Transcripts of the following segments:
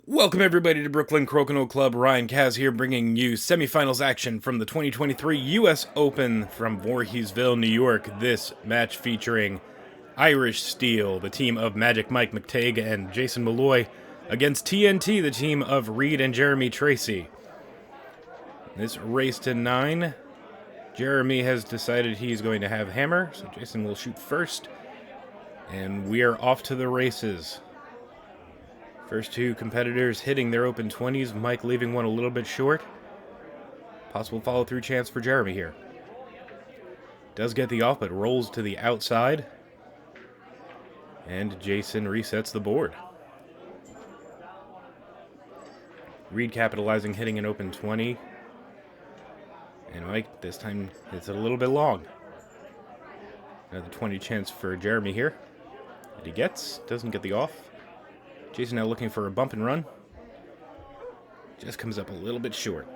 Welcome everybody to Brooklyn Crokinole Club. Ryan Kaz here bringing you semifinals action from the 2023 U.S. Open from Voorheesville, New York. This match featuring Irish Steel, the team of Magic Mike McTague and Jason Molloy, against TNT, the team of Reid and Reid Tracey. This race to 9, Jeremy has decided he's going to have hammer, so Jason will shoot first, and we are off to the races. First two competitors hitting their open 20s, Mike leaving one a little bit short. Possible follow-through chance for Jeremy here. Does get the off, but rolls to the outside. And Jason resets the board. Reid capitalizing, hitting an open 20. And Mike, this time, hits it a little bit long. Another 20 chance for Jeremy here. And he doesn't get the off. Jason now looking for a bump and run. Just comes up a little bit short.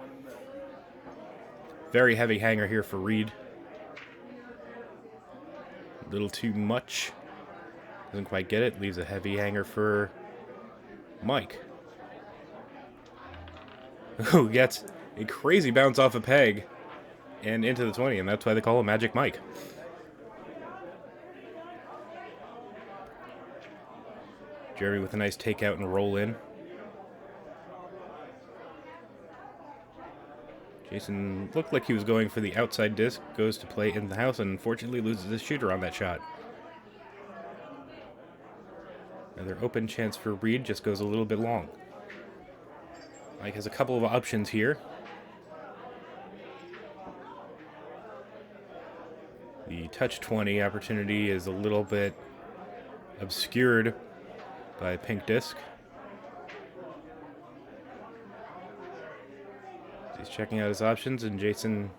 Very heavy hanger here for Reid. A little too much. Doesn't quite get it. Leaves a heavy hanger for Mike. Who gets a crazy bounce off a peg and into the 20, and that's why they call him Magic Mike. Jeremy with a nice takeout and roll in. Jason looked like he was going for the outside disc, goes to play in the house, and unfortunately loses his shooter on that shot. Another open chance for Reid, just goes a little bit long. Mike has a couple of options here. The touch 20 opportunity is a little bit obscured by pink disc. He's checking out his options, and Jason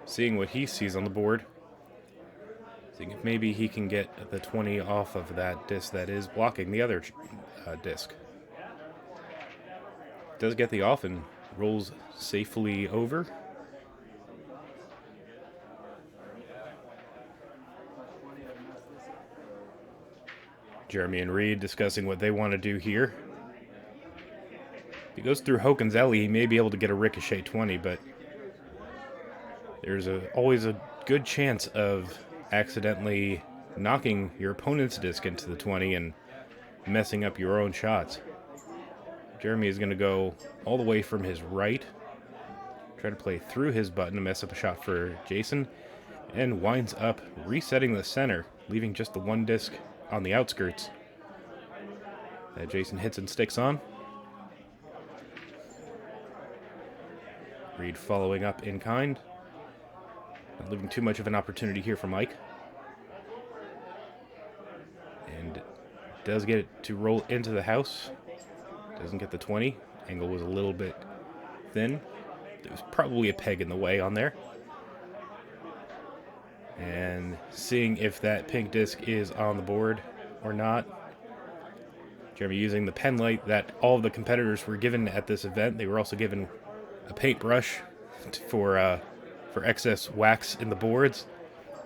seeing what he sees on the board. Seeing if maybe he can get the 20 off of that disc that is blocking the other disc. Does get the off and rolls safely over. Jeremy and Reid discussing what they want to do here. If he goes through Kaczynski, he may be able to get a ricochet 20, but there's always a good chance of accidentally knocking your opponent's disc into the 20 and messing up your own shots. Jeremy is going to go all the way from his right, try to play through his button to mess up a shot for Jason, and winds up resetting the center, leaving just the one disc on the outskirts that Jason hits and sticks on. Reid following up in kind. Not leaving too much of an opportunity here for Mike. And does get it to roll into the house. Doesn't get the 20. Angle was a little bit thin. There was probably a peg in the way on there. And seeing if that pink disc is on the board or not. Jeremy using the pen light that all of the competitors were given at this event. They were also given a paintbrush for excess wax in the boards.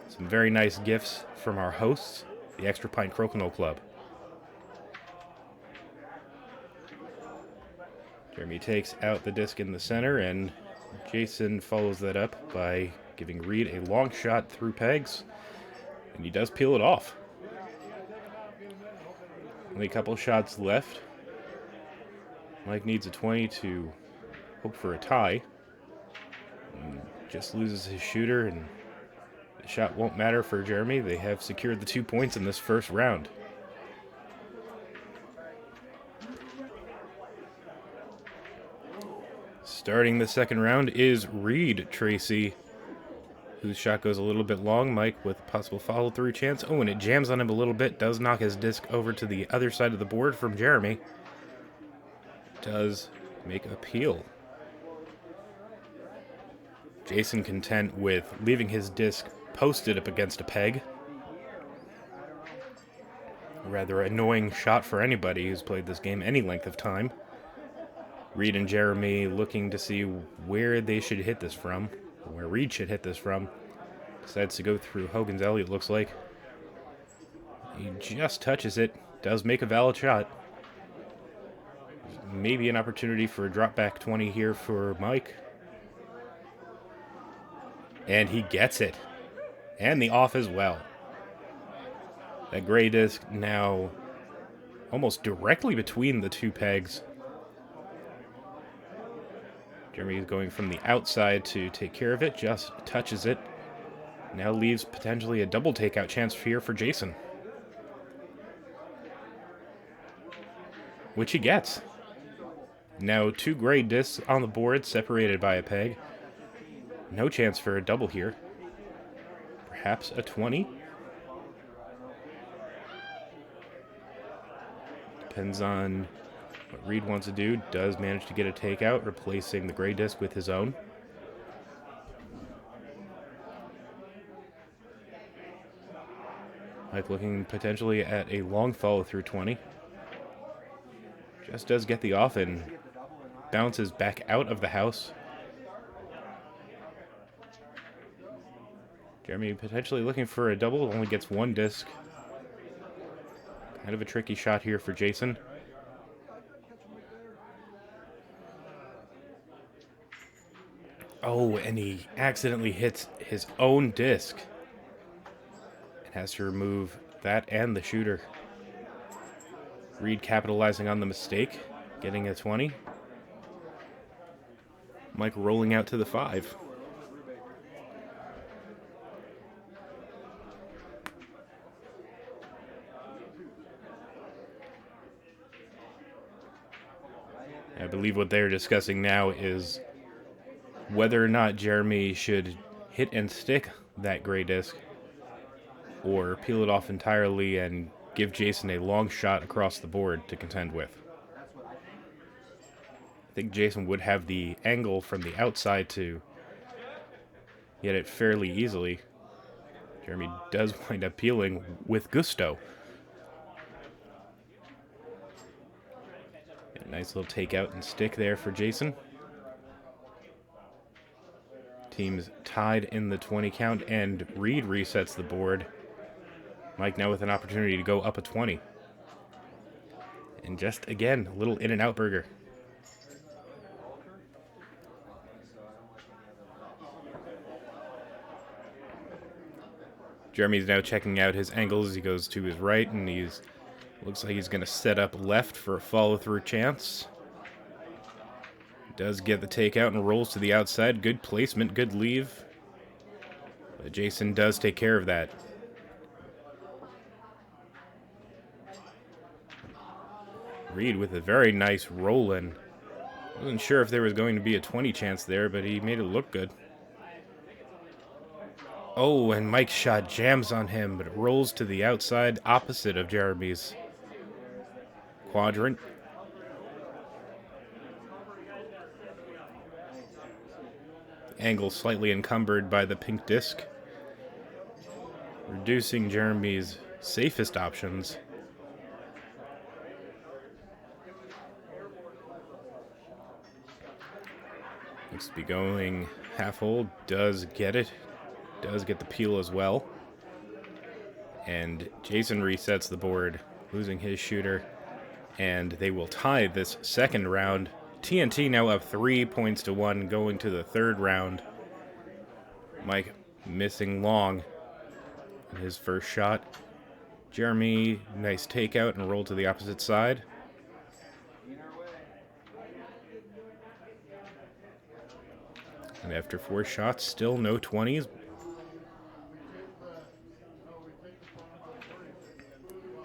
Some very nice gifts from our hosts, the Extra Pint Crokinole Club. Jeremy takes out the disc in the center, and Jason follows that up by giving Reid a long shot through pegs, and he does peel it off. Only a couple shots left. Mike needs a 20 to hope for a tie. And just loses his shooter, and the shot won't matter for Jeremy. They have secured the 2 points in this first round. Starting the second round is Reid Tracey, whose shot goes a little bit long. Mike with a possible follow-through chance. Oh, and it jams on him a little bit. Does knock his disc over to the other side of the board from Jeremy. Does make a peel. Jason content with leaving his disc posted up against a peg. A rather annoying shot for anybody who's played this game any length of time. Reid and Jeremy looking to see where they should hit this from, or where Reid should hit this from. Decides to go through Kaczynski, it looks like. He just touches it. Does make a valid shot. maybe an opportunity for a drop back 20 here for Mike. And he gets it. And the off as well. That gray disc now almost directly between the two pegs. Jeremy is going from the outside to take care of it, just touches it. Now leaves potentially a double takeout chance here for Jason. Which he gets. Now 2 gray discs on the board, separated by a peg. No chance for a double here. Perhaps a 20. Depends on what Reid wants to do. Does manage to get a takeout, replacing the gray disc with his own. Mike looking potentially at a long follow through 20. Just does get the off and bounces back out of the house. Jeremy potentially looking for a double, only gets 1 disc. Kind of a tricky shot here for Jason. Oh, and he accidentally hits his own disc. And has to remove that and the shooter. Reid capitalizing on the mistake, getting a 20. Mike rolling out to the 5. I believe what they're discussing now is whether or not Jeremy should hit and stick that gray disc or peel it off entirely and give Jason a long shot across the board to contend with. I think Jason would have the angle from the outside to get it fairly easily. Jeremy does wind up peeling with gusto. A nice little takeout and stick there for Jason. Teams tied in the 20 count, and Reid resets the board. Mike now with an opportunity to go up a 20. And just, again, a little in-and-out burger. Jeremy's now checking out his angles as he goes to his right, and looks like he's going to set up left for a follow-through chance. Does get the takeout and rolls to the outside. Good placement, good leave. But Jason does take care of that. Reid with a very nice roll-in. Wasn't sure if there was going to be a 20 chance there, but he made it look good. Oh, and Mike's shot jams on him, but it rolls to the outside, opposite of Jeremy's quadrant. Angle slightly encumbered by the pink disc, reducing Jeremy's safest options. Looks to be going half hole, does get it, does get the peel as well. And Jason resets the board, losing his shooter, and they will tie this second round. TNT now up 3 points to 1 going to the third round. Mike missing long in his first shot. Jeremy, nice takeout and roll to the opposite side. And after 4 shots, still no 20s.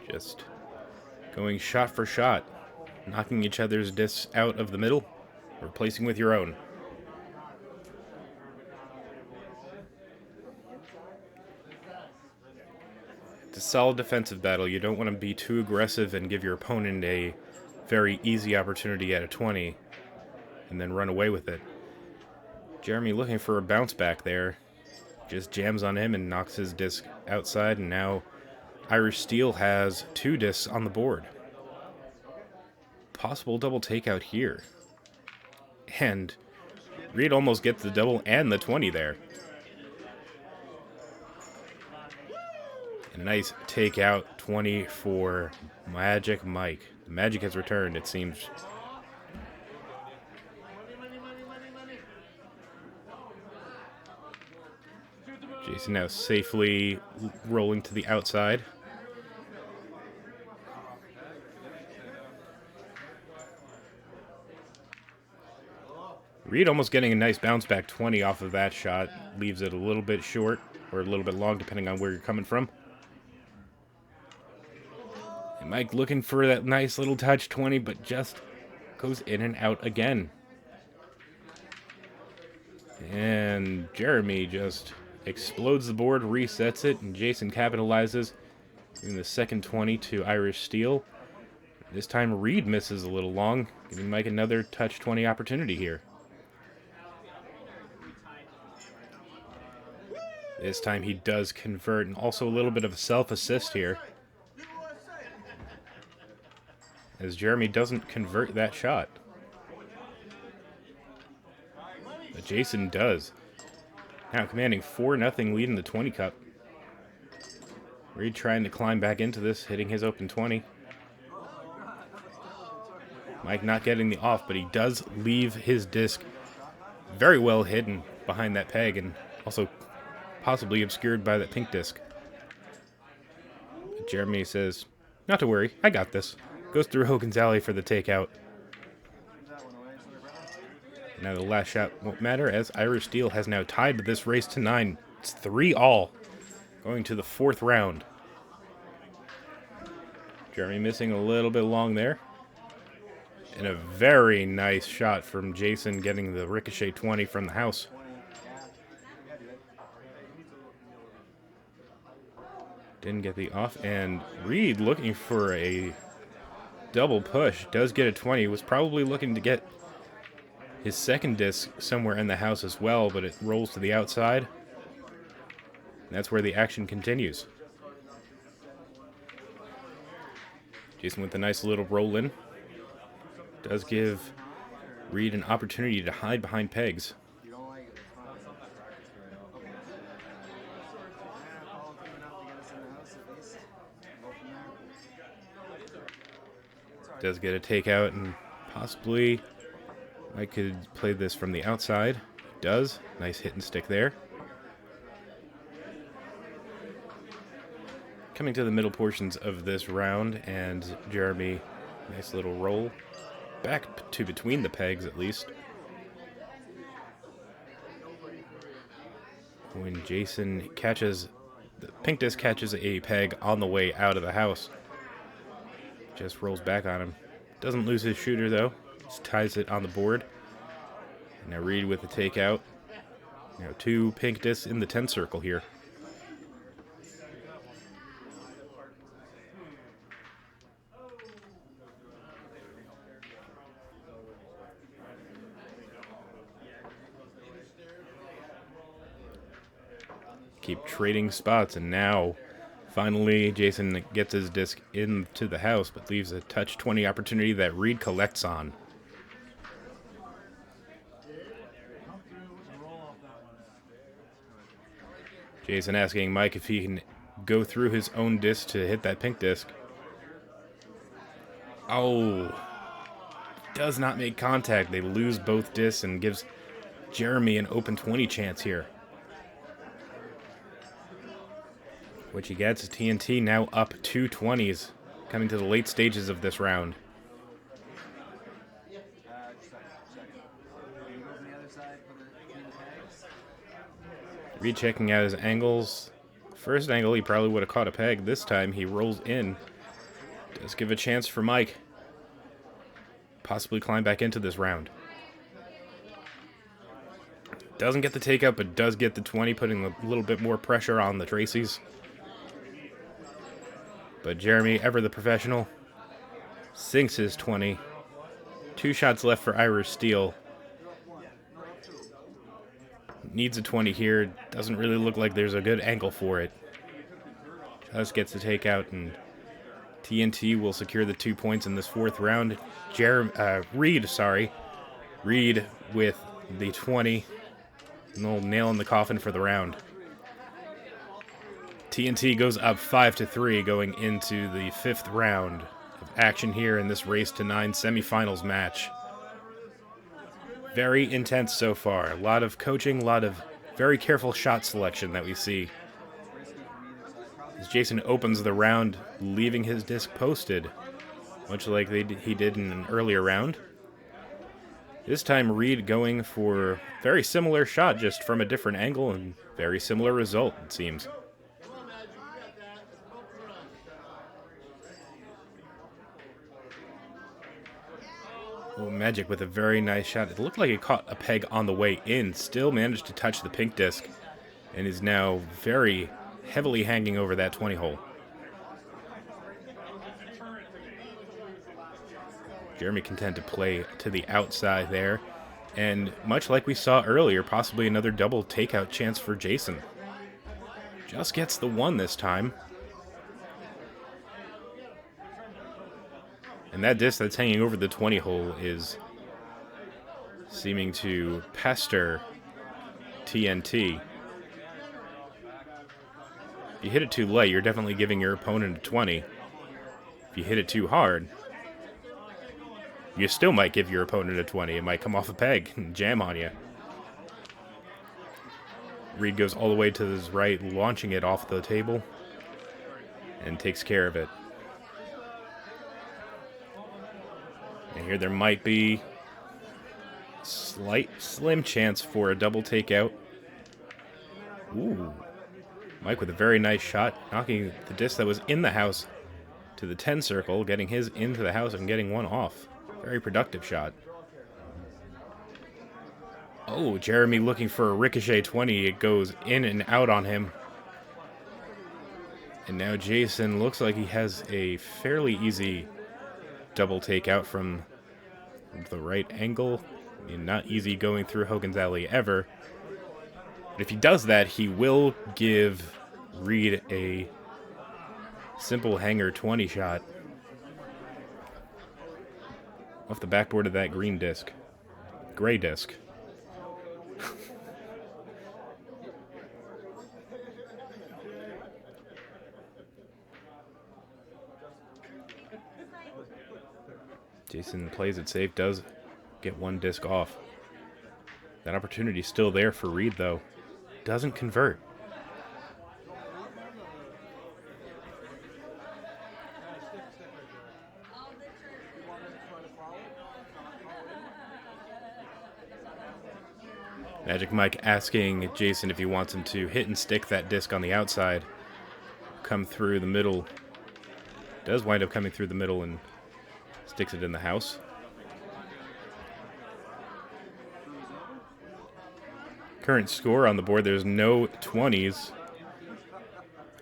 Just going shot for shot, knocking each other's discs out of the middle, replacing with your own. It's a solid defensive battle. You don't want to be too aggressive and give your opponent a very easy opportunity at a 20 and then run away with it. Jeremy looking for a bounce back there. Just jams on him and knocks his disc outside, and now Irish Steel has 2 discs on the board. Possible double takeout here. And Reid almost gets the double and the 20 there. A nice takeout 20 for Magic Mike. The magic has returned, it seems. Jason now safely rolling to the outside. Reid almost getting a nice bounce back 20 off of that shot. Leaves it a little bit short or a little bit long depending on where you're coming from. And Mike looking for that nice little touch 20, but just goes in and out again. And Jeremy just explodes the board, resets it, and Jason capitalizes, giving the second 20 to Irish Steel. This time Reid misses a little long, giving Mike another touch 20 opportunity here. This time he does convert, and also a little bit of a self-assist here, as Jeremy doesn't convert that shot. But Jason does. Now commanding 4-0 lead in the 20 Cup. Reid trying to climb back into this, hitting his open 20. Mike not getting the off, but he does leave his disc very well hidden behind that peg, and also possibly obscured by that pink disc. But Jeremy says, "Not to worry, I got this." Goes through Hogan's Alley for the takeout. Now the last shot won't matter, as Irish Steel has now tied this race to 9. It's 3-all, going to the 4th round. Jeremy missing a little bit long there. And a very nice shot from Jason, getting the ricochet 20 from the house. Didn't get the off, and Reid looking for a double push. Does get a 20. Was probably looking to get his second disc somewhere in the house as well, but it rolls to the outside. And that's where the action continues. Jason with a nice little roll in. Does give Reid an opportunity to hide behind pegs. Does get a takeout, and possibly I could play this from the outside. Does. Nice hit and stick there. Coming to the middle portions of this round, and Jeremy, nice little roll. Back to between the pegs, at least. When Jason catches, the pink disc catches a peg on the way out of the house. Just rolls back on him. Doesn't lose his shooter, though. Just ties it on the board. Now Reid with the takeout. Now 2 pink discs in the 10 circle here. Keep trading spots, and now finally Jason gets his disc into the house, but leaves a touch 20 opportunity that Reid collects on. Jason asking Mike if he can go through his own disc to hit that pink disc. Oh, does not make contact. They lose both discs and gives Jeremy an open 20 chance here. Which he gets. TNT now up 2 20s, coming to the late stages of this round. Reid checking out his angles. First angle, he probably would have caught a peg. This time, he rolls in. Does give a chance for Mike. Possibly climb back into this round. Doesn't get the takeout, but does get the 20, putting a little bit more pressure on the Traceys. But Jeremy, ever the professional, sinks his 20. 2 shots left for Irish Steel. Needs a 20 here. Doesn't really look like there's a good angle for it. Just gets the takeout, and TNT will secure the 2 points in this 4th round. Reid with the 20. An old nail in the coffin for the round. TNT goes up 5-3 going into the 5th round of action here in this race to 9 semifinals match. Very intense so far. A lot of coaching, a lot of very careful shot selection that we see as Jason opens the round, leaving his disc posted, much like he did in an earlier round. This time, Reid going for a very similar shot, just from a different angle, and very similar result, it seems. Oh, Magic with a very nice shot. It looked like he caught a peg on the way in, still managed to touch the pink disc, and is now very heavily hanging over that 20 hole. Jeremy content to play to the outside there. And much like we saw earlier, possibly another double takeout chance for Jason. Just gets the one this time. And that disc that's hanging over the 20 hole is seeming to pester TNT. If you hit it too light, you're definitely giving your opponent a 20. If you hit it too hard, you still might give your opponent a 20. It might come off a peg and jam on you. Reid goes all the way to his right, launching it off the table, and takes care of it. And here there might be slim chance for a double takeout. Ooh. Mike with a very nice shot, knocking the disc that was in the house to the 10 circle, getting his into the house and getting one off. Very productive shot. Oh, Jeremy looking for a ricochet 20. It goes in and out on him. And now Jason looks like he has a fairly easy double takeout from the right angle. I mean, not easy going through Hogan's Alley ever. But if he does that, he will give Reid a simple hanger 20 shot off the backboard of that green disc. Gray disc. Jason plays it safe, does get one disc off. That opportunity's still there for Reid, though. Doesn't convert. Magic Mike asking Jason if he wants him to hit and stick that disc on the outside. Come through the middle. Does wind up coming through the middle and sticks it in the house. Current score on the board, there's no 20s.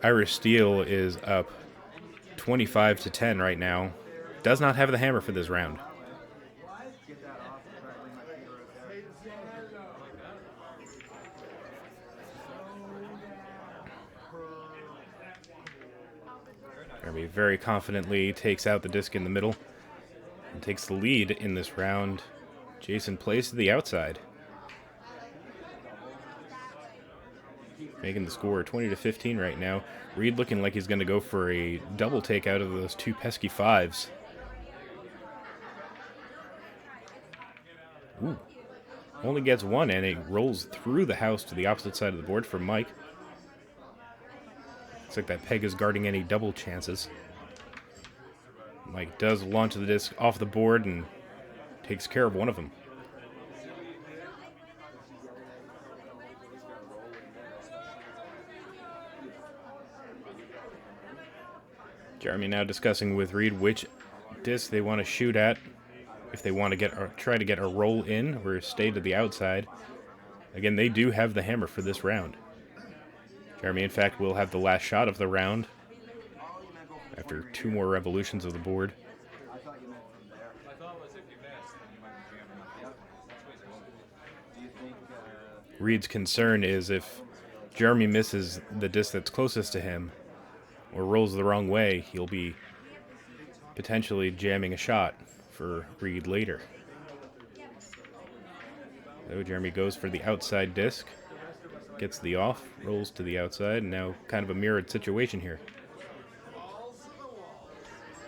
Irish Steel is up 25-10 right now. Does not have the hammer for this round. Jeremy very confidently takes out the disc in the middle and takes the lead in this round. Jason plays to the outside, making the score 20-15 right now. Reid looking like he's going to go for a double takeout of those two pesky fives. Ooh. Only gets one, and it rolls through the house to the opposite side of the board for Mike. Looks like that peg is guarding any double chances. Mike does launch the disc off the board and takes care of one of them. Jeremy now discussing with Reid which disc they want to shoot at, if they want to get or try to get a roll in or stay to the outside. Again, they do have the hammer for this round. Jeremy, in fact, will have the last shot of the round after two more revolutions of the board. Reid's concern is if Jeremy misses the disc that's closest to him or rolls the wrong way, he'll be potentially jamming a shot for Reid later. So Jeremy goes for the outside disc, gets the off, rolls to the outside, and now kind of a mirrored situation here.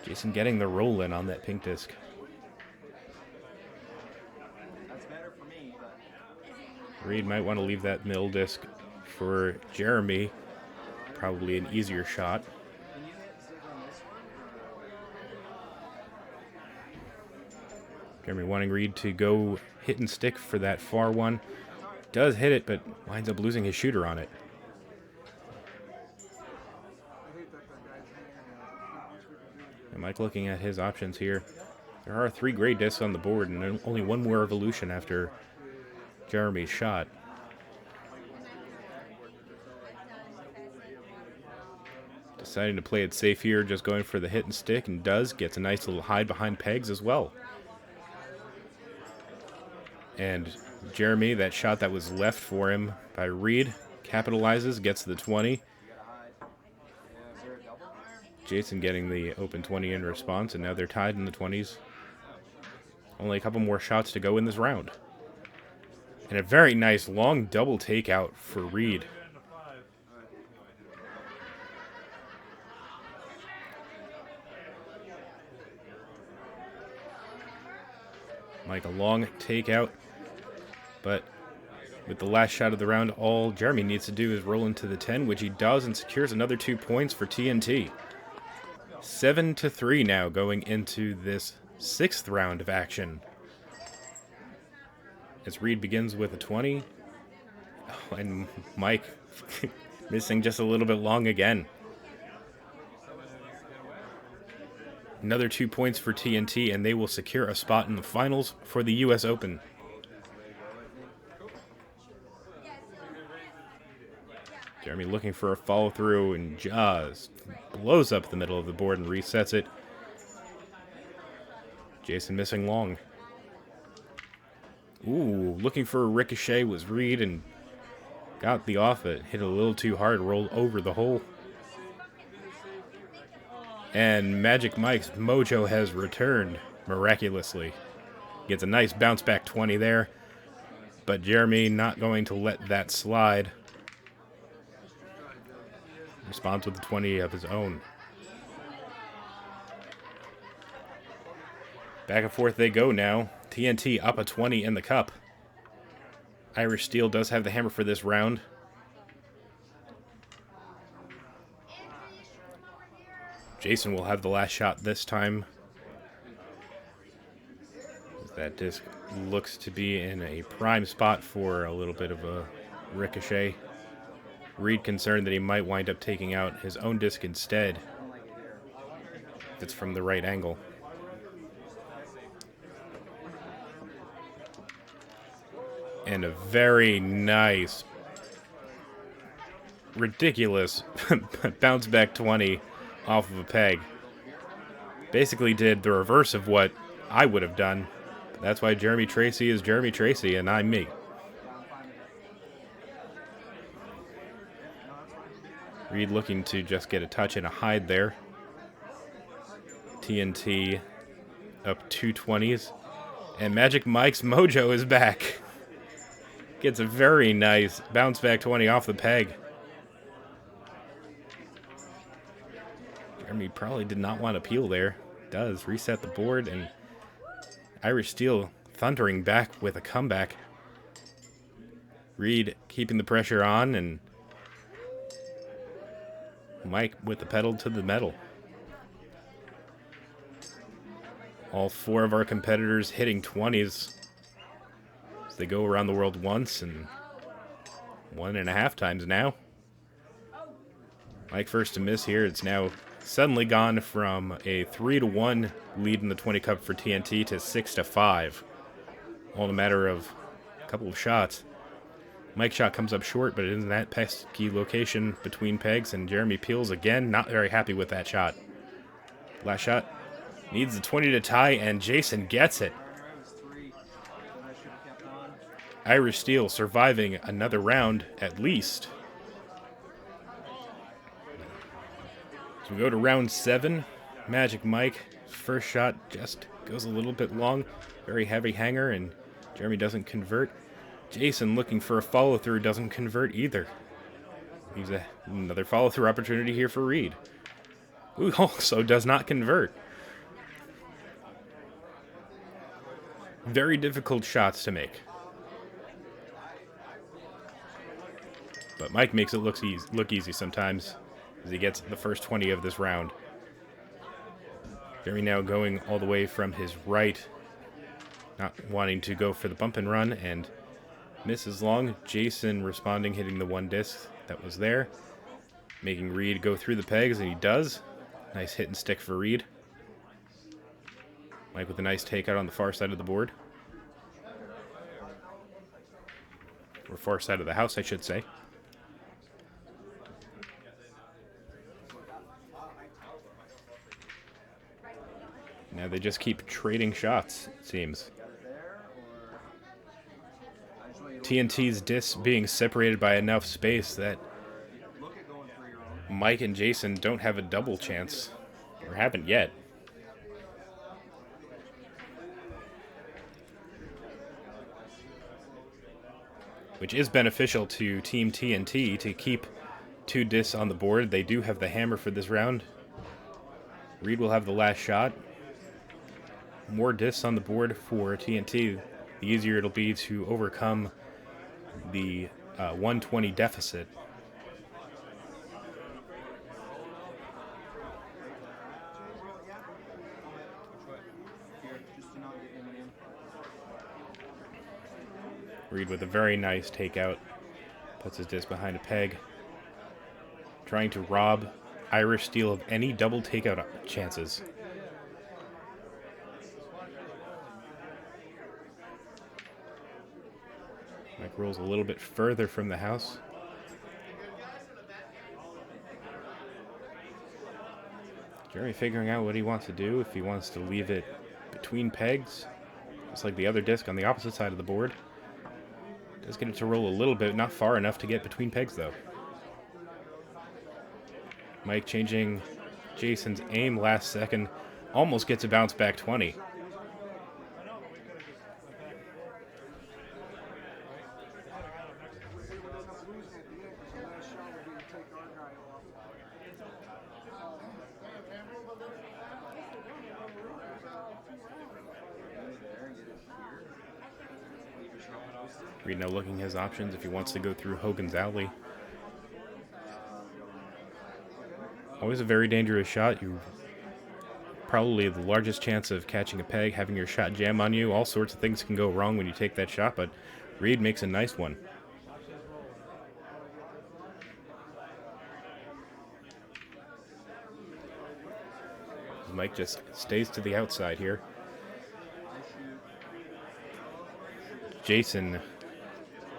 Jason getting the roll in on that pink disc. Reid might want to leave that middle disc for Jeremy. Probably an easier shot. Jeremy wanting Reid to go hit and stick for that far one. Does hit it, but winds up losing his shooter on it. And Mike looking at his options here. There are 3 gray discs on the board and only 1 more evolution after Jeremy's shot. Deciding to play it safe here, just going for the hit and stick, and gets a nice little hide behind pegs as well. And Jeremy, that shot that was left for him by Reid, capitalizes, gets the 20. Jason getting the open 20 in response, and now they're tied in the 20s. Only a couple more shots to go in this round. And a very nice long double takeout for Reid. Mike, a long takeout, but with the last shot of the round, all Jeremy needs to do is roll into the 10, which he does, and secures another 2 points for TNT. 7-3 now going into this 6th round of action. As Reid begins with a 20, and Mike missing just a little bit long again. Another 2 points for TNT, and they will secure a spot in the finals for the U.S. Open. Jeremy looking for a follow-through and just blows up the middle of the board and resets it. Jason missing long. Ooh, looking for a ricochet was Reid and got the off it. Hit a little too hard, rolled over the hole. And Magic Mike's mojo has returned miraculously. Gets a nice bounce back 20 there. But Jeremy not going to let that slide. Responds with a 20 of his own. Back and forth they go now. TNT up a 20 in the cup. Irish Steel does have the hammer for this round. Jason will have the last shot this time. That disc looks to be in a prime spot for a little bit of a ricochet. Reid concerned that he might wind up taking out his own disc instead, if it's from the right angle. And a very nice, ridiculous bounce back 20 off of a peg. Basically did the reverse of what I would have done. That's why Jeremy Tracey is Jeremy Tracey and I'm me. Reid looking to just get a touch and a hide there. TNT up 220s. And Magic Mike's mojo is back. Gets a very nice bounce back 20 off the peg. Jeremy probably did not want to peel there. Does reset the board, and Irish Steel thundering back with a comeback. Reid keeping the pressure on, and Mike with the pedal to the metal. All 4 of our competitors hitting 20s. As they go around the world once and 1.5 times now. Mike first to miss here. It's now suddenly gone from a 3-1 lead in the 20 Cup for TNT to 6-5. All in a matter of a couple of shots. Mike's shot comes up short, but it is in that pesky location between pegs, and Jeremy peels again. Not very happy with that shot. Last shot. Needs the 20 to tie, and Jason gets it. Irish Steel surviving another round at least. So we go to round 7. Magic Mike, first shot just goes a little bit long. Very heavy hanger, and Jeremy doesn't convert. Jason looking for a follow-through, doesn't convert either. Leaves another follow-through opportunity here for Reid, who also does not convert. Very difficult shots to make. But Mike makes it look easy sometimes as he gets the first 20 of this round. Jeremy now going all the way from his right, not wanting to go for the bump and run, and misses long. Jason responding, hitting the one disc that was there, making Reid go through the pegs, and he does. Nice hit and stick for Reid. Mike with a nice takeout on the far side of the board. Or far side of the house, I should say. Now they just keep trading shots, it seems. TNT's discs being separated by enough space that Mike and Jason don't have a double chance, or haven't yet. Which is beneficial to Team TNT to keep 2 discs on the board. They do have the hammer for this round. Reid will have the last shot. More discs on the board for TNT, the easier it'll be to overcome the 120 deficit. Reid with a very nice takeout. Puts his disc behind a peg. Trying to rob Irish Steel of any double takeout chances. Mike rolls a little bit further from the house. Jeremy figuring out what he wants to do, if he wants to leave it between pegs, just like the other disc on the opposite side of the board. Does get it to roll a little bit, not far enough to get between pegs though. Mike changing Jason's aim last second, almost gets a bounce back 20. Reid now looking his options if he wants to go through Hogan's Alley. Always a very dangerous shot. You probably the largest chance of catching a peg, having your shot jam on you. All sorts of things can go wrong when you take that shot, but Reid makes a nice one. Mike just stays to the outside here. Jason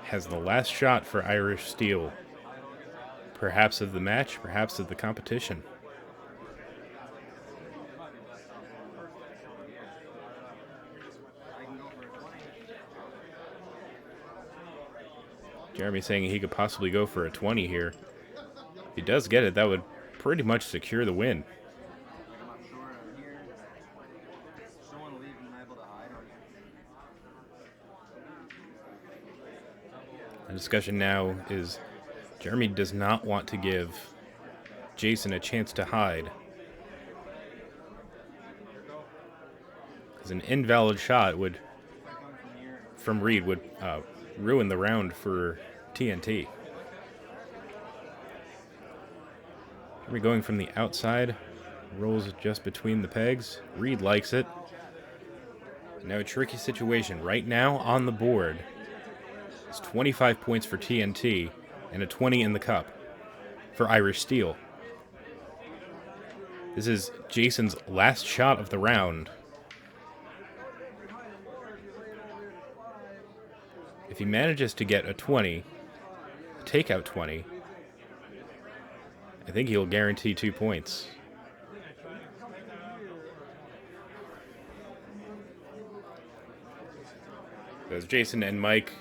has the last shot for Irish Steel. Perhaps of the match, perhaps of the competition. Jeremy saying he could possibly go for a 20 here. If he does get it, that would pretty much secure the win. The discussion now is Jeremy does not want to give Jason a chance to hide. Because an invalid shot from Reid would ruin the round for TNT. Jeremy going from the outside, rolls just between the pegs. Reid likes it. Now a tricky situation. Right now on the board, it's 25 points for TNT and a 20 in the cup for Irish Steel. This is Jason's last shot of the round. If he manages to get a 20, a takeout 20, I think he'll guarantee 2 points. As Jason and Mike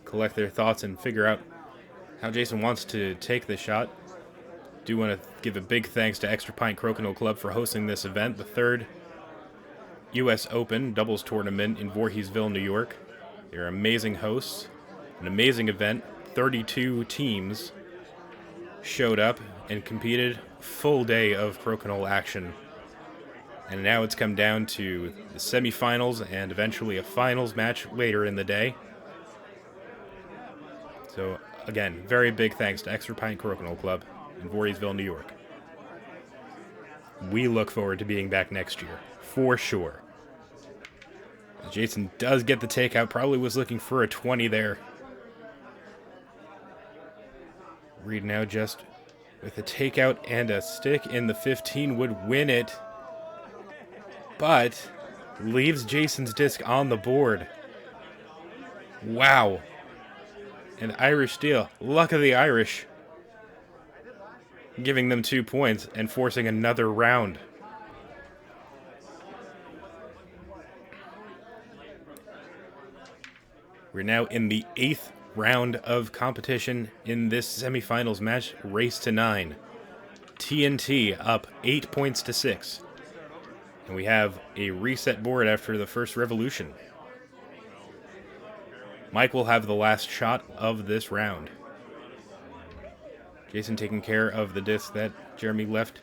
collect their thoughts and figure out how Jason wants to take this shot, do want to give a big thanks to Extra Pint Crokinole Club for hosting this event, the 3rd U.S. Open doubles tournament in Voorheesville, New York. They're amazing hosts, an amazing event. 32 teams showed up and competed. Full day of Crokinole action. And now it's come down to the semifinals and eventually a finals match later in the day. So, again, very big thanks to Extra Pint Crokinole Club in Voorheesville, New York. We look forward to being back next year, for sure. Jason does get the takeout, probably was looking for a 20 there. Reid now just with a takeout and a stick in the 15 would win it, but leaves Jason's disc on the board. Wow. An Irish steal. Luck of the Irish. Giving them 2 points and forcing another round. We're now in the 8th round of competition in this semifinals match, race to 9. TNT up 8 points to 6. And we have a reset board after the first revolution. Mike will have the last shot of this round. Jason taking care of the disc that Jeremy left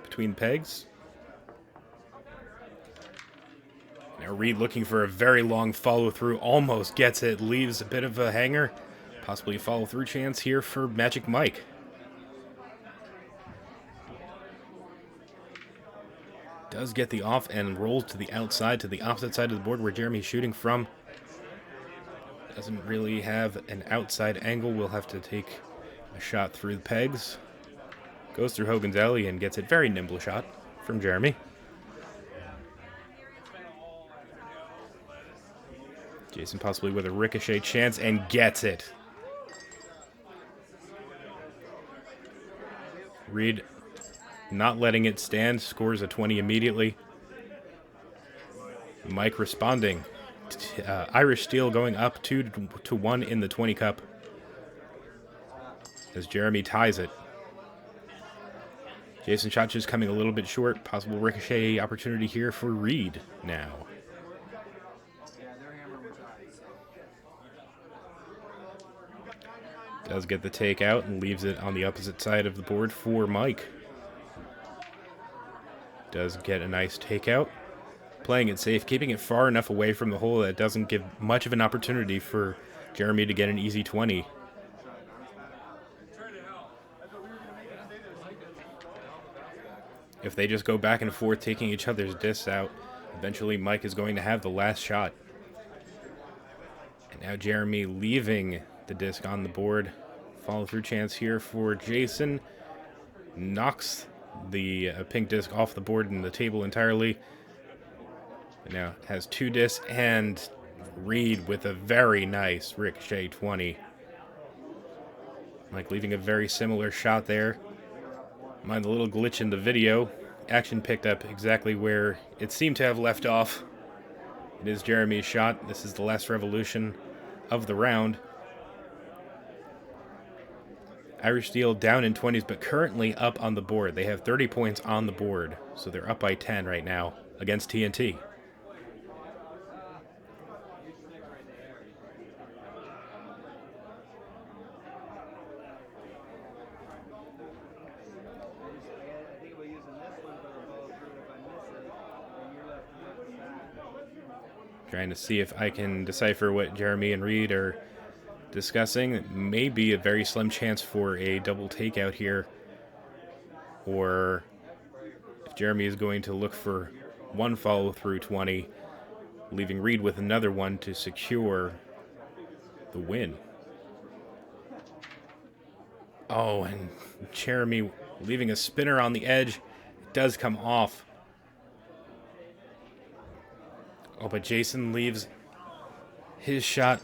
between pegs. Now Reid looking for a very long follow-through, almost gets it, leaves a bit of a hanger. Possibly a follow-through chance here for Magic Mike. Does get the off and rolls to the outside, to the opposite side of the board where Jeremy's shooting from. Doesn't really have an outside angle. We'll have to take a shot through the pegs. Goes through Hogan's Alley and gets it. Very nimble shot from Jeremy. Jason possibly with a ricochet chance and gets it. Reid not letting it stand, scores a 20 immediately. Mike responding. Irish steal going up 2-1 in the 20 cup as Jeremy ties it. Jason shot just coming a little bit short. Possible ricochet opportunity here for Reid now. Does get the takeout and leaves it on the opposite side of the board for Mike. Does get a nice takeout. Playing it safe, keeping it far enough away from the hole that it doesn't give much of an opportunity for Jeremy to get an easy 20. If they just go back and forth taking each other's discs out, eventually Mike is going to have the last shot. And now Jeremy leaving the disc on the board. Follow through chance here for Jason. Knocks the pink disc off the board and the table entirely. And now has 2 discs and Reid with a very nice ricochet 20. Mike leaving a very similar shot there. Mind the little glitch in the video. Action picked up exactly where it seemed to have left off. It is Jeremy's shot. This is the last revolution of the round. Irish Steel down in 20s, but currently up on the board. They have 30 points on the board, so they're up by 10 right now against TNT. Trying to see if I can decipher what Jeremy and Reid are discussing. It may be a very slim chance for a double takeout here, or if Jeremy is going to look for one follow through 20, leaving Reid with another one to secure the win. Oh, and Jeremy leaving a spinner on the edge. It does come off. Oh, but Jason leaves his shot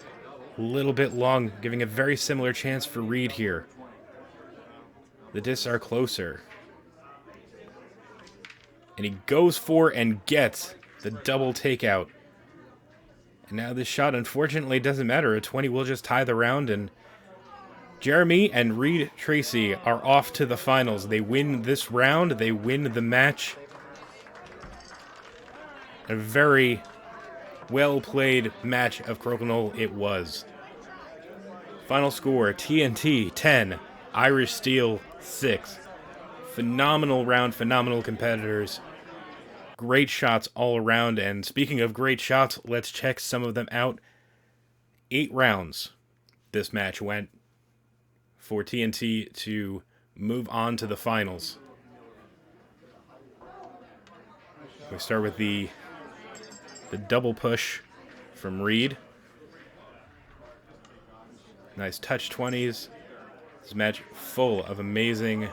a little bit long, giving a very similar chance for Reid here. The discs are closer. And he goes for and gets the double takeout. And now this shot, unfortunately, doesn't matter. A 20 will just tie the round, and Jeremy and Reid Tracey are off to the finals. They win this round. They win the match. A very well-played match of Crokinole it was. Final score, TNT 10, Irish Steel 6. Phenomenal round, phenomenal competitors. Great shots all around, and speaking of great shots, let's check some of them out. 8 rounds this match went. for TNT to move on to the finals. We start with the double push from Reid. Nice touch 20s. This match full of amazing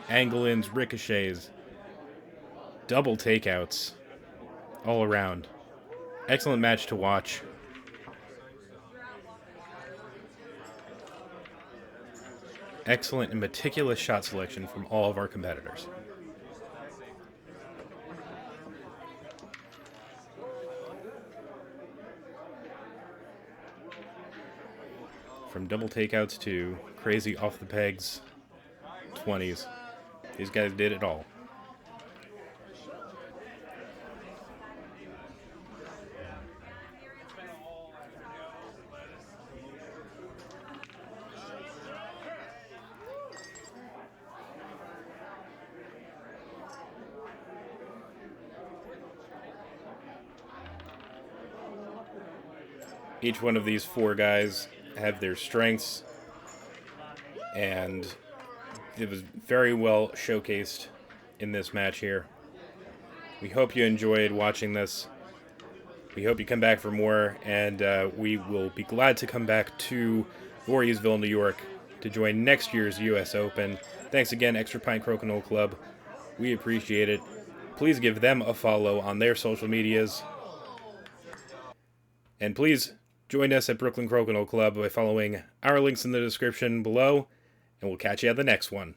angle-ins, ricochets, double takeouts all around. Excellent match to watch. Excellent and meticulous shot selection from all of our competitors. From double takeouts to crazy off the pegs 20s. These guys did it all. Each one of these four guys have their strengths, and it was very well showcased in this match here. We hope you enjoyed watching this. We hope you come back for more, and we will be glad to come back to Voorheesville, New York to join next year's U.S. Open. Thanks again, Extra Pint Crokinole Club. We appreciate it. Please give them a follow on their social medias. And please join us at Brooklyn Crokinole Club by following our links in the description below, and we'll catch you at the next one.